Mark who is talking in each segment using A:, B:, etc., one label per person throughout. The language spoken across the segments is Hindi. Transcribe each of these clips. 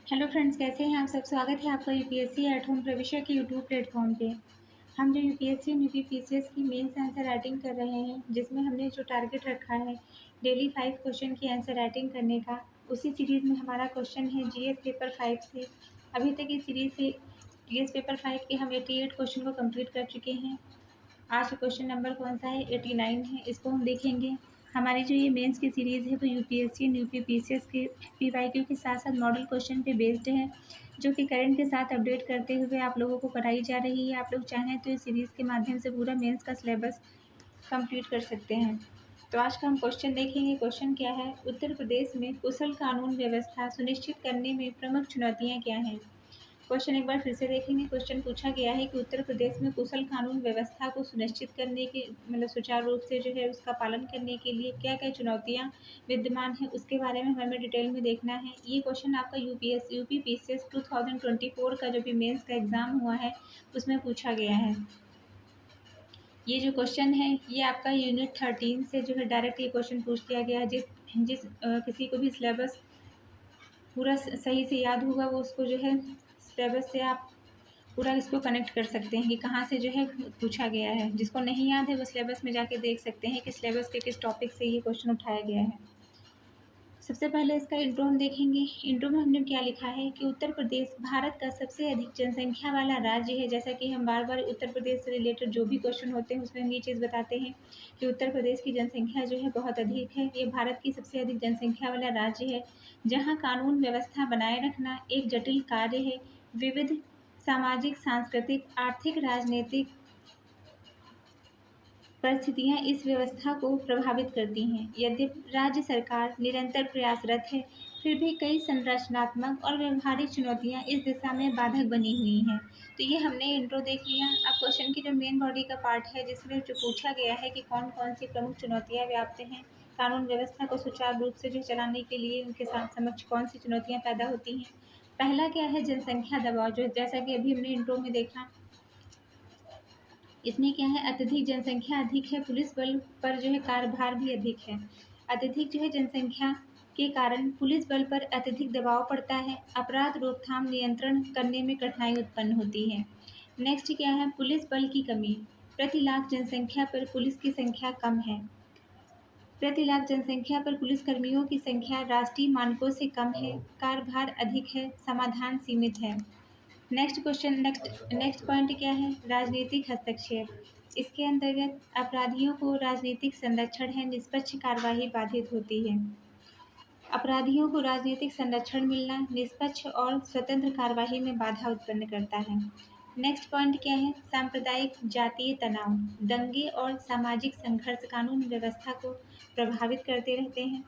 A: हेलो फ्रेंड्स, कैसे हैं आप सब। स्वागत है आपका यूपीएससी एट होम प्रविष्य के यूट्यूब प्लेटफॉर्म पे। हम जो यूपीएससी और यूपीपीसीएस की मेंस आंसर राइटिंग कर रहे हैं, जिसमें हमने जो टारगेट रखा है डेली 5 क्वेश्चन की आंसर राइटिंग करने का, उसी सीरीज़ में हमारा क्वेश्चन है जीएस पेपर 5 से। अभी तक इस सीरीज़ से जीएस पेपर 5 के हम 88 क्वेश्चन को कम्प्लीट कर चुके हैं। आज क्वेश्चन नंबर कौन सा है, 89 है, इसको हम देखेंगे। हमारी जो ये मेंस की सीरीज़ है वो यूपीएससी और यूपीपीसीएस के पीवाईक्यू के साथ साथ मॉडल क्वेश्चन पे बेस्ड है, जो कि करंट के साथ अपडेट करते हुए आप लोगों को कराई जा रही है। आप लोग चाहें तो इस सीरीज़ के माध्यम से पूरा मेंस का सिलेबस कंप्लीट कर सकते हैं। तो आज का हम क्वेश्चन देखेंगे। क्वेश्चन क्या है, उत्तर प्रदेश में कुशल कानून व्यवस्था सुनिश्चित करने में प्रमुख चुनौतियाँ क्या हैं। क्वेश्चन एक बार फिर से देखेंगे। क्वेश्चन पूछा गया है कि उत्तर प्रदेश में कुशल कानून व्यवस्था को सुनिश्चित करने के सुचारू रूप से जो है उसका पालन करने के लिए क्या क्या चुनौतियां विद्यमान है, उसके बारे में हमें डिटेल में देखना है। ये क्वेश्चन आपका यूपीपीसीएस 2024 का जो भी मेंस का एग्ज़ाम हुआ है उसमें पूछा गया है। ये जो क्वेश्चन है ये आपका यूनिट 13 से जो है डायरेक्ट ये क्वेश्चन पूछ लिया गया है। जिस किसी को भी सिलेबस पूरा सही से याद होगा वो उसको जो है सिलेबस से आप पूरा इसको कनेक्ट कर सकते हैं कि कहाँ से जो है पूछा गया है। जिसको नहीं याद है वो सिलेबस में जाके देख सकते हैं कि सिलेबस के किस टॉपिक से ये क्वेश्चन उठाया गया है। सबसे पहले इसका इंट्रो हम देखेंगे। इंट्रो में हमने क्या लिखा है कि उत्तर प्रदेश भारत का सबसे अधिक जनसंख्या वाला राज्य है। जैसा कि हम बार बार उत्तर प्रदेश से रिलेटेड जो भी क्वेश्चन होते हैं उसमें हम ये चीज़ बताते हैं कि उत्तर प्रदेश की जनसंख्या जो है बहुत अधिक है। ये भारत की सबसे अधिक जनसंख्या वाला राज्य है, जहाँ कानून व्यवस्था बनाए रखना एक जटिल कार्य है। विविध सामाजिक, सांस्कृतिक, आर्थिक, राजनीतिक परिस्थितियां इस व्यवस्था को प्रभावित करती हैं। यद्यपि राज्य सरकार निरंतर प्रयासरत है, फिर भी कई संरचनात्मक और व्यवहारिक चुनौतियां इस दिशा में बाधक बनी हुई हैं। तो ये हमने इंट्रो देख लिया। अब क्वेश्चन की जो मेन बॉडी का पार्ट है, जिसमें जो पूछा गया है कि कौन कौन सी प्रमुख चुनौतियाँ व्याप्त हैं, कानून व्यवस्था को सुचारू रूप से जो चलाने के लिए उनके समक्ष कौन सी चुनौतियाँ पैदा होती हैं। पहला क्या है, जनसंख्या दबाव, जो जैसा कि अभी हमने इंट्रो में देखा। इसमें क्या है, अत्यधिक जनसंख्या अधिक है, पुलिस बल पर जो है कार्यभार भी अधिक है। अत्यधिक जो है जनसंख्या के कारण पुलिस बल पर अत्यधिक दबाव पड़ता है। अपराध रोकथाम नियंत्रण करने में कठिनाई उत्पन्न होती है। नेक्स्ट क्या है, पुलिस बल की कमी। प्रति लाख जनसंख्या पर पुलिस की संख्या कम है। प्रति लाख जनसंख्या पर पुलिसकर्मियों की संख्या राष्ट्रीय मानकों से कम है। कार्यभार अधिक है, समाधान सीमित है। नेक्स्ट पॉइंट क्या है, राजनीतिक हस्तक्षेप। इसके अंतर्गत अपराधियों को राजनीतिक संरक्षण है, निष्पक्ष कार्यवाही बाधित होती है। अपराधियों को राजनीतिक संरक्षण मिलना निष्पक्ष और स्वतंत्र कार्यवाही में बाधा उत्पन्न करता है। नेक्स्ट पॉइंट क्या है, सांप्रदायिक जातीय तनाव। दंगे और सामाजिक संघर्ष कानून व्यवस्था को प्रभावित करते रहते हैं।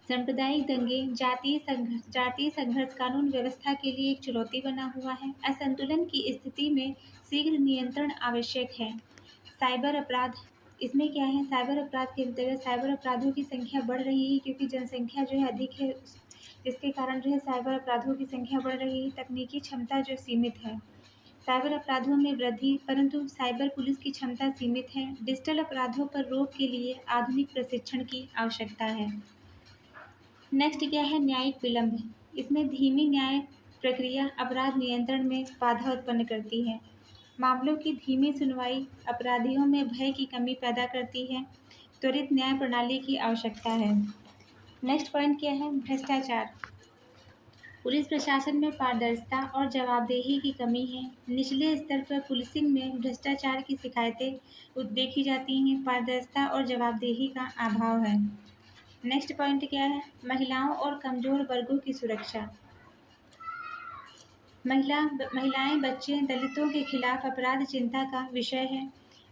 A: सांप्रदायिक दंगे, जातीय संघर्ष कानून व्यवस्था के लिए एक चुनौती बना हुआ है। असंतुलन की स्थिति में शीघ्र नियंत्रण आवश्यक है। साइबर अपराध। इसमें क्या है, साइबर अपराध के अंतर्गत साइबर अपराधों की संख्या बढ़ रही है, क्योंकि जनसंख्या जो है अधिक है, जिसके कारण जो है साइबर अपराधों की संख्या बढ़ रही है। तकनीकी क्षमता जो सीमित है। साइबर अपराधों में वृद्धि, परंतु साइबर पुलिस की क्षमता सीमित है। डिजिटल अपराधों पर रोक के लिए आधुनिक प्रशिक्षण की आवश्यकता है। नेक्स्ट क्या है, न्यायिक विलंब। इसमें धीमी न्याय प्रक्रिया अपराध नियंत्रण में बाधा उत्पन्न करती है। मामलों की धीमी सुनवाई अपराधियों में भय की कमी पैदा करती है। त्वरित न्याय प्रणाली की आवश्यकता है। नेक्स्ट पॉइंट क्या है, भ्रष्टाचार। पुलिस प्रशासन में पारदर्शिता और जवाबदेही की कमी है। निचले स्तर पर पुलिसिंग में भ्रष्टाचार की शिकायतें देखी जाती हैं। पारदर्शिता और जवाबदेही का अभाव है। नेक्स्ट पॉइंट क्या है, महिलाओं और कमजोर वर्गों की सुरक्षा। महिलाएं, बच्चे, दलितों के खिलाफ अपराध चिंता का विषय है।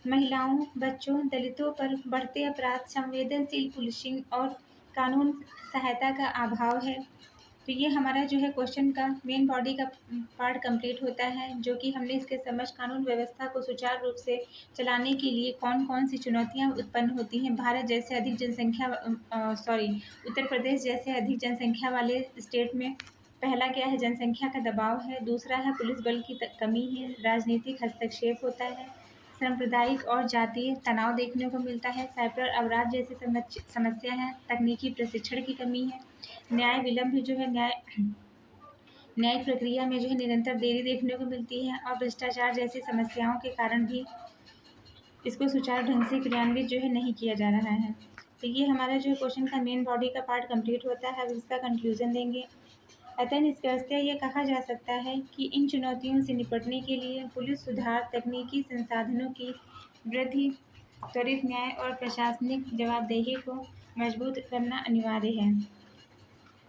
A: महिलाओं, बच्चों, दलितों पर बढ़ते अपराध, संवेदनशील पुलिसिंग और कानून सहायता का अभाव है। तो ये हमारा जो है क्वेश्चन का मेन बॉडी का पार्ट कंप्लीट होता है, जो कि हमने इसके समझ कानून व्यवस्था को सुचारू रूप से चलाने के लिए कौन कौन सी चुनौतियां उत्पन्न होती हैं। भारत जैसे अधिक जनसंख्या उत्तर प्रदेश जैसे अधिक जनसंख्या वाले स्टेट में पहला क्या है, जनसंख्या का दबाव है। दूसरा है पुलिस बल की कमी है। राजनीतिक हस्तक्षेप होता है। सांप्रदायिक और जातीय तनाव देखने को मिलता है। साइबर अपराध जैसी समस्या है। तकनीकी प्रशिक्षण की कमी है। न्याय विलंब जो है, न्यायिक प्रक्रिया में जो है निरंतर देरी देखने को मिलती है और भ्रष्टाचार जैसी समस्याओं के कारण भी इसको सुचारू ढंग से क्रियान्वित जो है नहीं किया जा रहा है। तो ये हमारा जो है क्वेश्चन का मेन बॉडी का पार्ट कंप्लीट होता है। अब इसका कंक्लूजन देंगे। अतः निष्कर्षतः ये कहा जा सकता है कि इन चुनौतियों से निपटने के लिए पुलिस सुधार, तकनीकी संसाधनों की वृद्धि, त्वरित न्याय और प्रशासनिक जवाबदेही को मजबूत करना अनिवार्य है।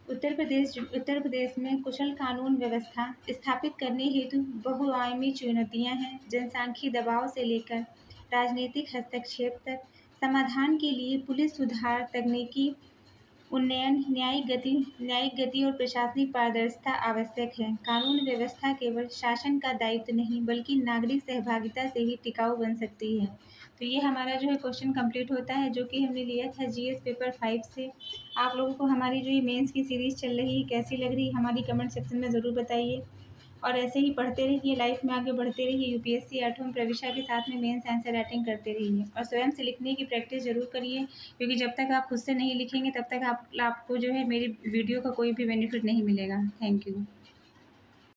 A: उत्तर प्रदेश में कुशल कानून व्यवस्था स्थापित करने हेतु बहुआयामी चुनौतियां हैं। जनसांख्यिकी दबाव से लेकर राजनीतिक हस्तक्षेप तक समाधान के लिए पुलिस सुधार, तकनीकी उन्नयन, न्यायिक गति और प्रशासनिक पारदर्शिता आवश्यक है। कानून व्यवस्था केवल शासन का दायित्व नहीं बल्कि नागरिक सहभागिता से ही टिकाऊ बन सकती है। तो ये हमारा जो है क्वेश्चन कंप्लीट होता है, जो कि हमने लिया था जीएस पेपर 5 से। आप लोगों को हमारी जो ये मेंस की सीरीज़ चल रही है कैसी लग रही है, हमारी कमेंट सेक्शन में ज़रूर बताइए। और ऐसे ही पढ़ते रहिए, लाइफ में आगे बढ़ते रहिए, यूपीएससी 8वीं प्रविष्टा के साथ में मेंस आंसर राइटिंग करते रहिए और स्वयं से लिखने की प्रैक्टिस ज़रूर करिए, क्योंकि जब तक आप खुद से नहीं लिखेंगे तब तक आपको जो है मेरी वीडियो का कोई भी बेनिफिट नहीं मिलेगा। Thank you.